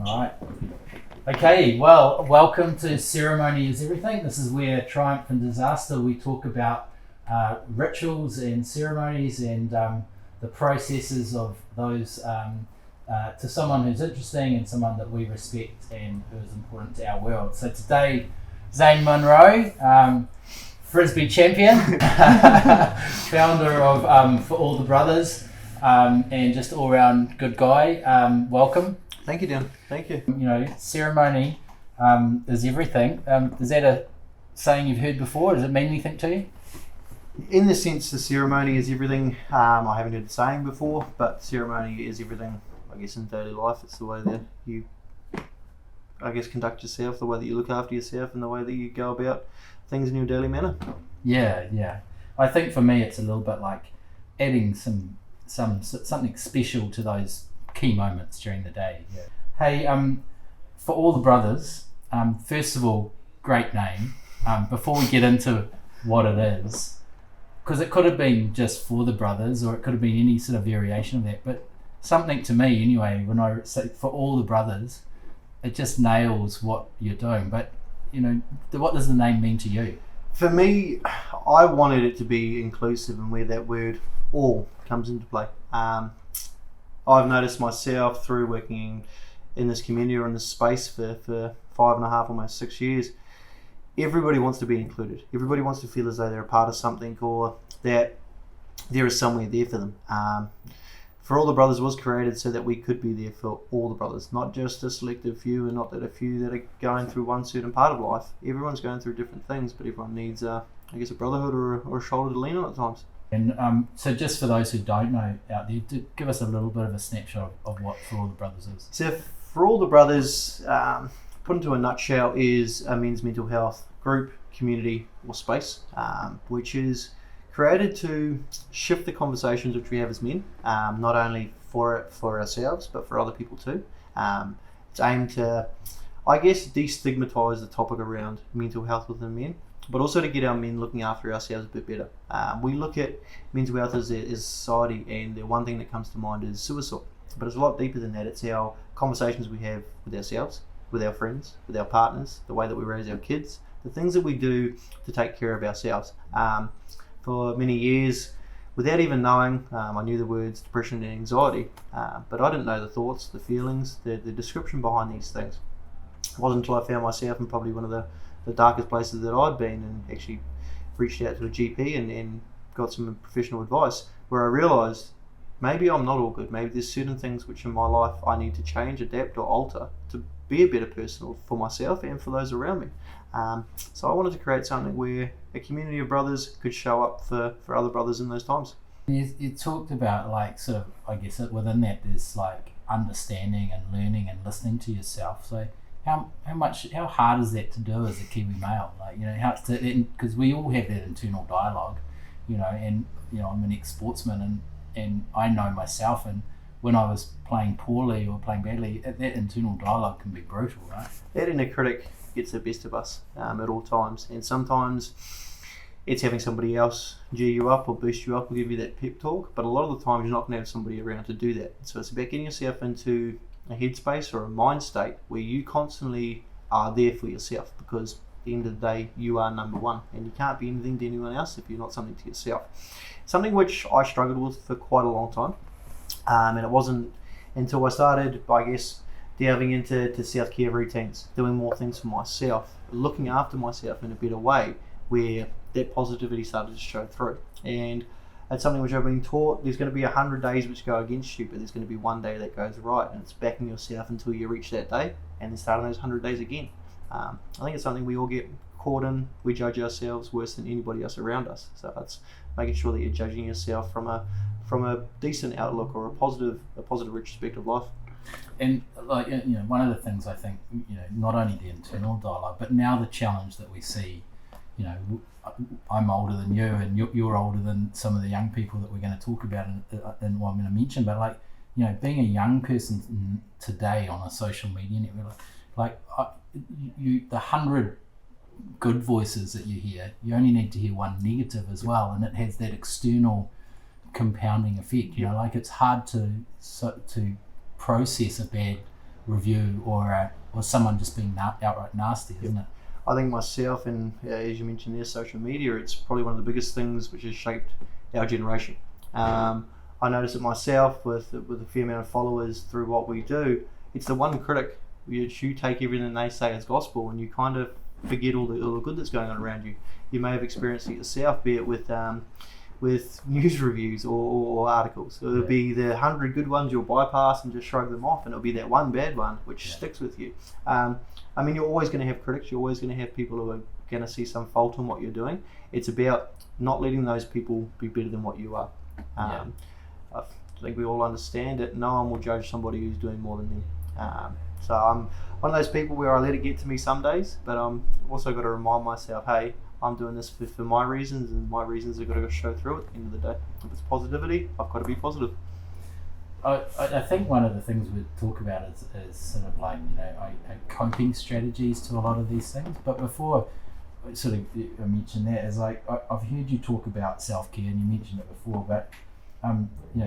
All right. Okay, well, welcome to Ceremony is Everything. This is where Triumph and Disaster, we talk about rituals and ceremonies and the processes of those to someone who's interesting and someone that we respect and who is important to our world. So today, Zane Munro, Frisbee champion, founder of For All the Brothers, and just all-round good guy. Welcome. Thank you, Dan. Thank you. You know, ceremony is everything. Is that a saying you've heard before? Does it mean anything to you? In the sense, the ceremony is everything. I haven't heard the saying before, but ceremony is everything, I guess, in daily life. It's the way that you, I guess, conduct yourself, the way that you look after yourself, and the way that you go about things in your daily manner. Yeah. I think for me, it's a little bit like adding something special to those key moments during the day. Yeah. Hey, For All the Brothers, first of all, great name. Before we get into what it is, because it could have been just For the Brothers, or it could have been any sort of variation of that, but something to me anyway, when I say For All the Brothers, it just nails what you're doing. But, you know, what does the name mean to you? For me, I wanted it to be inclusive and where that word all comes into play. I've noticed myself through working in this community or in this space for 5.5, almost 6 years, everybody wants to be included. Everybody wants to feel as though they're a part of something or that there is somewhere there for them. For All the Brothers was created so that we could be there for all the brothers, not just a selective few and not that a few that are going through one certain part of life. Everyone's going through different things, but everyone needs, a brotherhood or a shoulder to lean on at times. And so just for those who don't know out there, give us a little bit of a snapshot of what For All the Brothers is. So For All the Brothers, put into a nutshell, is a men's mental health group, community or space, which is created to shift the conversations which we have as men, not only for ourselves but for other people too. It's aimed to, I guess, destigmatise the topic around mental health within men, but also to get our men looking after ourselves a bit better. We look at mental health as a society, and the one thing that comes to mind is suicide. But it's a lot deeper than that. It's our conversations we have with ourselves, with our friends, with our partners, the way that we raise our kids, the things that we do to take care of ourselves. For many years, without even knowing, I knew the words depression and anxiety, but I didn't know the thoughts, the feelings, the description behind these things. It wasn't until I found myself in probably one of the darkest places that I'd been and actually reached out to a GP and got some professional advice where I realised maybe I'm not all good. Maybe there's certain things which in my life I need to change, adapt or alter to be a better person for myself and for those around me. So I wanted to create something where a community of brothers could show up for other brothers in those times. You talked about, like, sort of, I guess within that there's like understanding and learning and listening to yourself. So how hard is that to do as a Kiwi male? Like, you know, because we all have that internal dialogue, you know, and, you know, I'm an ex-sportsman and I know myself, and when I was playing poorly or playing badly, that internal dialogue can be brutal, right? That inner critic gets the best of us at all times, and sometimes it's having somebody else gear you up or boost you up or give you that pep talk, but a lot of the time you're not going to have somebody around to do that. So it's about getting yourself into a headspace or a mind state where you constantly are there for yourself, because at the end of the day you are number one and you can't be anything to anyone else if you're not something to yourself. Something which I struggled with for quite a long time, and it wasn't until I started, I guess, delving into self-care routines, doing more things for myself, looking after myself in a better way, where that positivity started to show through. And that's something which I've been taught. There's going to be 100 days which go against you, but there's going to be one day that goes right, and it's backing yourself until you reach that day and then starting those 100 days again. I think it's something we all get caught in. We judge ourselves worse than anybody else around us. So it's making sure that you're judging yourself from a decent outlook or a positive retrospective of life. And, like, you know, one of the things I think, you know, not only the internal dialogue, but now the challenge that we see, you know, I'm older than you and you're older than some of the young people that we're going to talk about and what I'm going to mention, but, like, you know, being a young person today on a social media network, like, the 100 good voices that you hear, you only need to hear one negative as well, and it has that external compounding effect. You know, like, it's hard to process a bad review or someone just being outright nasty, isn't it? I think myself and as you mentioned there, social media, it's probably one of the biggest things which has shaped our generation. I notice it myself with a fair amount of followers through what we do. It's the one critic. You take everything they say as gospel, and you kind of forget all the good that's going on around you. You may have experienced it yourself, be it with news reviews or articles. It'll be the 100 good ones you'll bypass and just shrug them off, and it'll be that one bad one which sticks with you. I mean, you're always going to have critics. You're always going to have people who are going to see some fault in what you're doing. It's about not letting those people be better than what you are. I think we all understand it. No one will judge somebody who's doing more than them. So I'm one of those people where I let it get to me some days, but I'm also got to remind myself, hey, I'm doing this for my reasons, and my reasons have got to show through at the end of the day. If it's positivity, I've got to be positive. I think one of the things we talk about is sort of like, coping strategies to a lot of these things. But before sort of I mentioned that, is like I've heard you talk about self-care, and you mentioned it before, but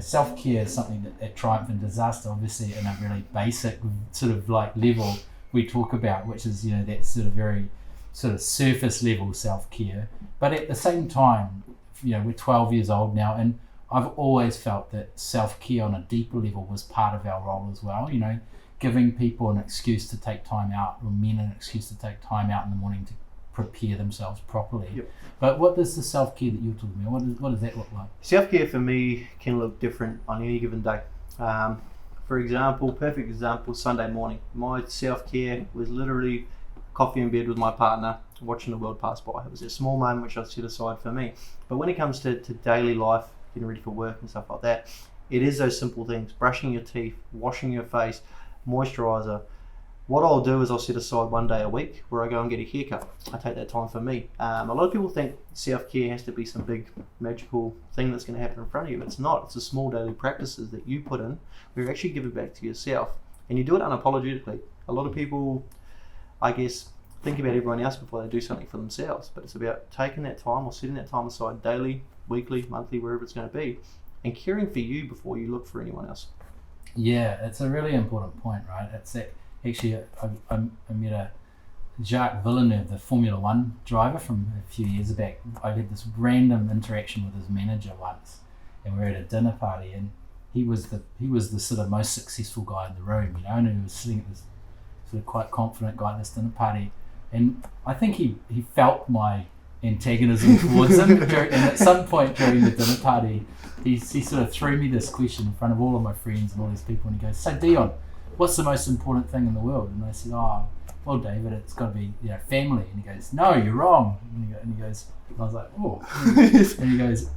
self-care is something that at Triumph and Disaster, obviously in a really basic sort of like level we talk about, which is that sort of very sort of surface level self-care. But at the same time, we're 12 years old now, and I've always felt that self-care on a deeper level was part of our role as well. Giving people an excuse to take time out, or men an excuse to take time out in the morning to prepare themselves properly. Yep. But what does the self-care that you're talking about, what does that look like? Self-care for me can look different on any given day. For example, perfect example, Sunday morning. My self-care was literally coffee in bed with my partner, watching the world pass by. It was a small moment which I set aside for me. But when it comes to daily life, getting ready for work and stuff like that, it is those simple things: brushing your teeth, washing your face, moisturizer. What I'll do is I'll set aside one day a week where I go and get a haircut. I take that time for me. A lot of people think self-care has to be some big magical thing that's going to happen in front of you. It's not. It's the small daily practices that you put in where you actually give it back to yourself, and you do it unapologetically. A lot of people, I guess, think about everyone else before they do something for themselves, but it's about taking that time or setting that time aside daily, weekly, monthly, wherever it's going to be, and caring for you before you look for anyone else. Yeah, it's a really important point, right? It's that actually I met a Jacques Villeneuve, the Formula One driver from a few years back. I had this random interaction with his manager once, and we were at a dinner party, and he was the sort of most successful guy in the room, and he was sitting at this sort of quite confident guy at this dinner party, and I think he felt my antagonism towards him, and at some point during the dinner party, he sort of threw me this question in front of all of my friends and all these people, and he goes, "So Dion, what's the most important thing in the world?" And I said, "Oh, well, David, it's got to be family." And he goes, "No, you're wrong." And he goes, and I was like, "Oh," and he goes,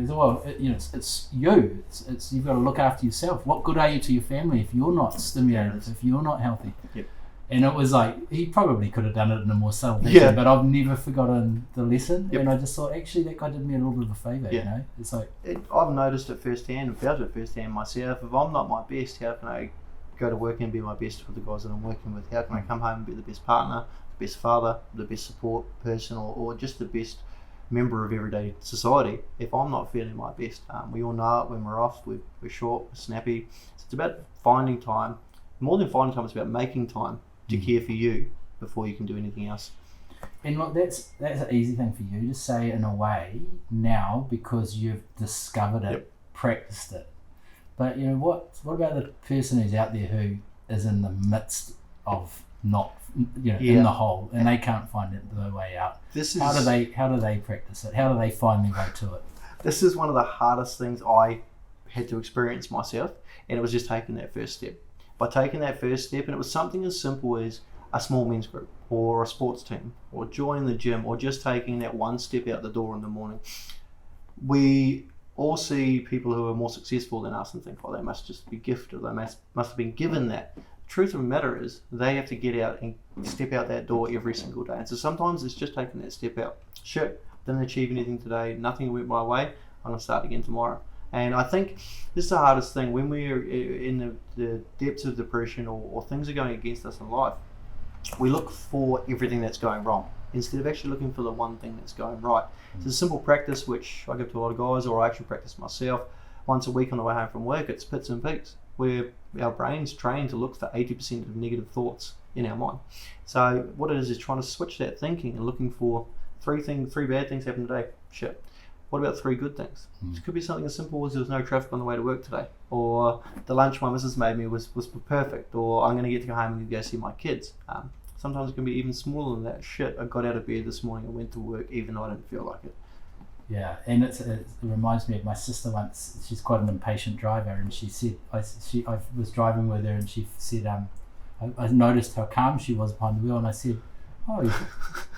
"Well, it's you. It's you've got to look after yourself. What good are you to your family if you're not stimulated, if you're not healthy?" Yep. And it was like, he probably could have done it in a more subtle fashion, but I've never forgotten the lesson. Yep. And I just thought, actually, that guy did me a little bit of a favour, It's like... I've noticed it firsthand and felt it firsthand myself. If I'm not my best, how can I go to work and be my best with the guys that I'm working with? How can I come home and be the best partner, the best father, the best support person, or just the best member of everyday society if I'm not feeling my best? We all know it when we're off, we're short, we're snappy. So it's about finding time. More than finding time, it's about making time to care for you before you can do anything else. And look, that's an easy thing for you to say in a way now because you've discovered it, practiced it. But what about the person who's out there who is in the midst of not in the hole and they can't find the way out? How do they practice it? How do they find their way to it? This is one of the hardest things I had to experience myself, and it was just taking that first step. By taking that first step, and it was something as simple as a small men's group or a sports team or joining the gym or just taking that one step out the door in the morning. We all see people who are more successful than us and think, oh, they must just be gifted, they must have been given that. The truth of the matter is they have to get out and step out that door every single day. And so sometimes it's just taking that step out. Shit, didn't achieve anything today, nothing went my way, I'm going to start again tomorrow. And I think this is the hardest thing when we're in the depths of depression or things are going against us in life. We look for everything that's going wrong instead of actually looking for the one thing that's going right. It's a simple practice which I give to a lot of guys, or I actually practice myself once a week on the way home from work. It's pits and peaks. where our brain's trained to look for 80% of negative thoughts in our mind. So what it is trying to switch that thinking and looking for three bad things happen today. Shit. What about 3 good things? It could be something as simple as there was no traffic on the way to work today, or the lunch my missus made me was perfect, or I'm going to get to go home and go see my kids. Sometimes it can be even smaller than that. Shit, I got out of bed this morning and went to work even though I didn't feel like it. Yeah, and it reminds me of my sister once. She's quite an impatient driver, and she said, I was driving with her, and she said, I noticed how calm she was behind the wheel, and I said, oh, you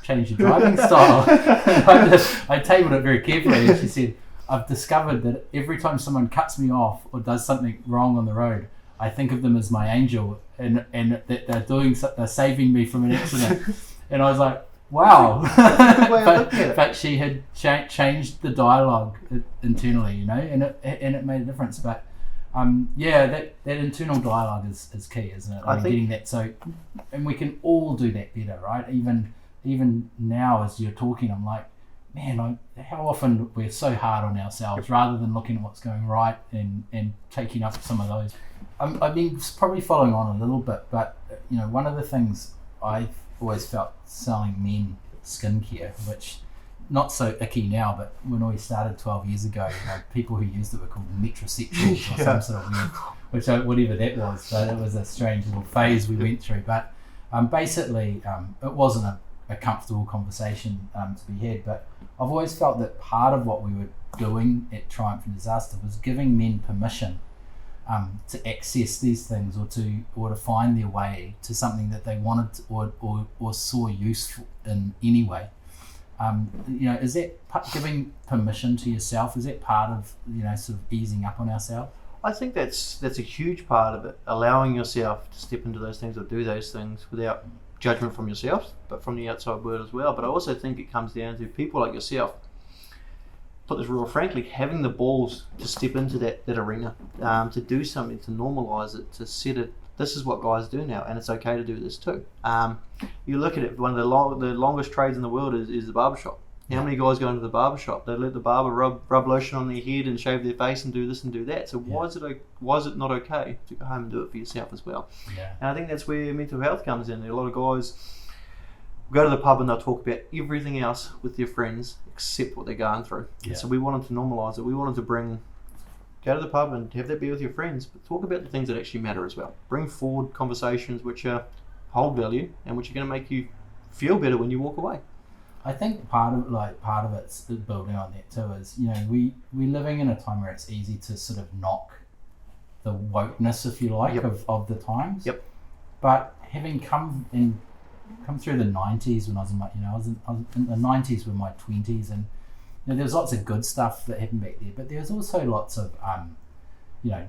changed your driving style. I tabled it very carefully, and she said, I've discovered that every time someone cuts me off or does something wrong on the road, I think of them as my angel, and that they're saving me from an accident. And I was like, wow. But she had changed the dialogue internally, and it made a difference. But that internal dialogue is key, isn't it? I think getting that. So, and we can all do that better, right? Even now, as you're talking, I'm like, man, how often we're so hard on ourselves rather than looking at what's going right and taking up some of those. I've been probably following on a little bit, but one of the things I've always felt selling men skincare, which not so icky now, but when we started 12 years ago, people who used it were called metrosexuals or some sort of weird, whatever that was, but it was a strange little phase we went through. But basically, it wasn't a comfortable conversation to be had, but I've always felt that part of what we were doing at Triumph and Disaster was giving men permission to access these things or to find their way to something that they wanted or saw useful in any way. Is that giving permission to yourself? Is that part of sort of easing up on ourselves? I think that's a huge part of it, allowing yourself to step into those things or do those things without judgment from yourself, but from the outside world as well. But I also think it comes down to people like yourself, put this real frankly, having the balls to step into that arena, to do something, to normalize it, to set it. This is what guys do now, and it's okay to do this too. You look at it, one of the longest trades in the world is the barbershop. How many guys go into the barbershop? They let the barber rub lotion on their head and shave their face and do this and do that. So why is it not okay to go home and do it for yourself as well? Yeah. And I think that's where mental health comes in. A lot of guys go to the pub and they'll talk about everything else with their friends except what they're going through. Yeah. So we wanted to normalise it. We wanted to go to the pub and have that beer with your friends, but talk about the things that actually matter as well. Bring forward conversations which hold value and which are going to make you feel better when you walk away. I think part of it's building on that too is we're living in a time where it's easy to sort of knock the wokeness, if you like, of the times. Yep. But having come through the 90s when I was in the 90s with my 20s, and there was lots of good stuff that happened back there, but there was also lots of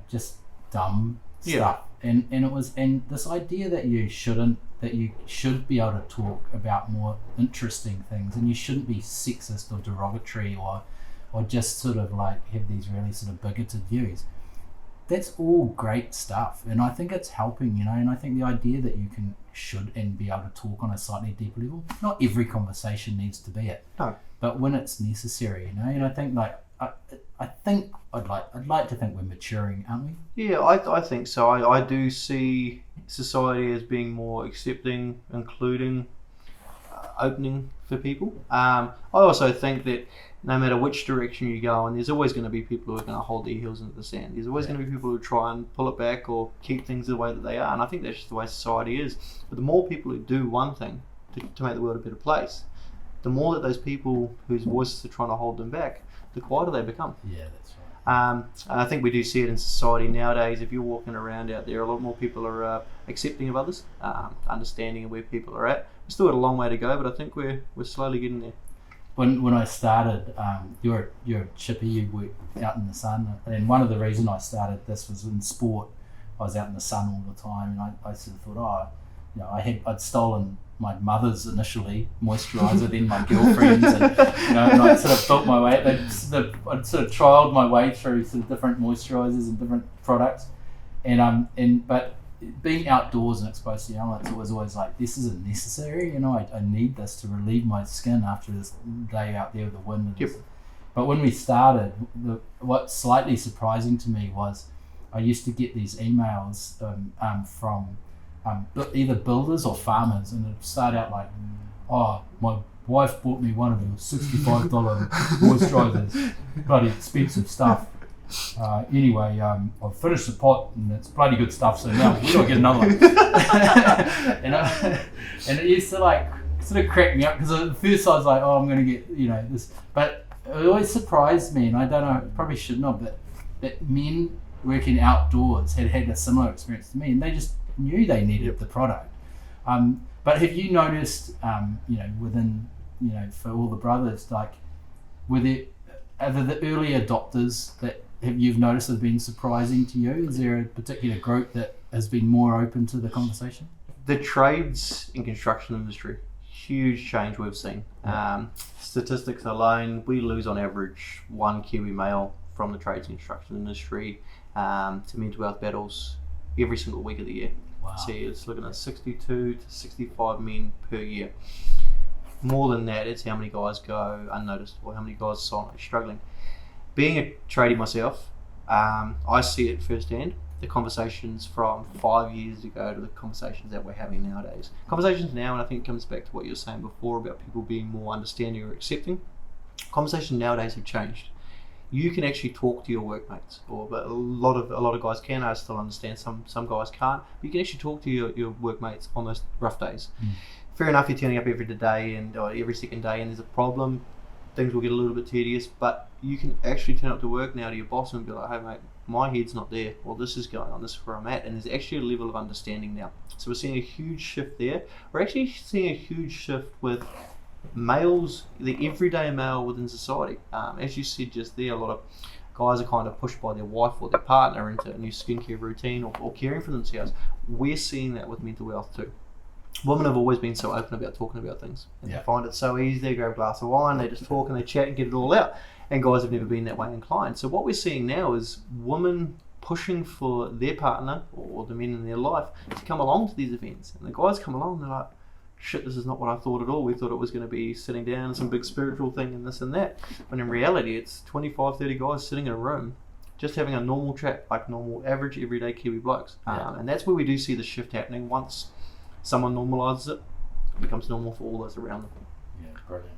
just dumb stuff, and this idea that you should be able to talk about more interesting things, and you shouldn't be sexist or derogatory or just sort of like have these really sort of bigoted views. That's all great stuff, and I think it's helping, and I think the idea that you should and be able to talk on a slightly deeper level. Not every conversation needs to be it, no, but when it's necessary, and I think I'd like to think we're maturing, aren't we? Yeah, I think so. I do see society as being more accepting, including, opening for people. I also think that no matter which direction you go in, there's always going to be people who are going to hold their heels into the sand. There's always going to be people who try and pull it back or keep things the way that they are, and I think that's just the way society is. But the more people who do one thing to make the world a better place, the more that those people whose voices are trying to hold them back, the quieter they become. Yeah, that's right. I think we do see it in society nowadays. If you're walking around out there, a lot more people are accepting of others, understanding of where people are at. We've still got a long way to go, but I think we're slowly getting there. When I started, you're a chippy, you work out in the sun, and one of the reasons I started this was in sport. I was out in the sun all the time, and I sort of thought, I'd stolen my mother's initially moisturiser, then my girlfriend's, and I sort of built my way. I'd sort of trialled my way through sort of different moisturisers and different products, but being outdoors and exposed to the elements, it was always like, this isn't necessary. I need this to relieve my skin after this day out there with the wind. Yep. But when we started, what's slightly surprising to me was I used to get these emails from either builders or farmers, and it'd start out like, oh, my wife bought me one of the $65 moisturisers, bloody expensive stuff. Anyway, I've finished the pot and it's bloody good stuff, so now we gotta get another one. and it used to like sort of crack me up, because at first I was like, oh, I'm gonna get, you know, this, but it always surprised me, and I don't know, probably shouldn't have, but that men working outdoors had a similar experience to me, and they just knew they needed the product. But have you noticed, you know, within, you know, for all the brothers, like, are there the early adopters that you've noticed have been surprising to you? Is there a particular group that has been more open to the conversation? The trades and construction industry, huge change we've seen. Statistics alone, we lose on average one Kiwi male from the trades and construction industry to mental health battles every single week of the year. Wow. So it's looking at 62 to 65 men per year. More than that, it's how many guys go unnoticed, or how many guys are silently struggling. Being a tradie myself, I see it firsthand. The conversations from 5 years ago to the conversations that we're having nowadays. Conversations now, and I think it comes back to what you were saying before about people being more understanding or accepting. Conversations nowadays have changed. You can actually talk to your workmates, but a lot of guys can. I still understand some guys can't. But you can actually talk to your workmates on those rough days. Fair enough, you're turning up every day or every second day, and there's a problem. Things will get a little bit tedious, but you can actually turn up to work now to your boss and be like, hey mate, my head's not there, or this is going on, this is where I'm at, and there's actually a level of understanding now. So we're seeing a huge shift there. We're actually seeing a huge shift with males, the everyday male within society. As you said just there, a lot of guys are kind of pushed by their wife or their partner into a new skincare routine or caring for themselves. We're seeing that with mental health too. Women have always been so open about talking about things, and they find it so easy. They grab a glass of wine, they just talk and they chat and get it all out, and guys have never been that way inclined. So what we're seeing now is women pushing for their partner or the men in their life to come along to these events, and the guys come along and they're like, shit, this is not what I thought at all. We thought it was going to be sitting down, some big spiritual thing and this and that, when in reality it's 25, 30 guys sitting in a room just having a normal chat, like normal average everyday Kiwi blokes. And that's where we do see the shift happening. Once someone normalises it, it becomes normal for all those around them. Yeah, brilliant.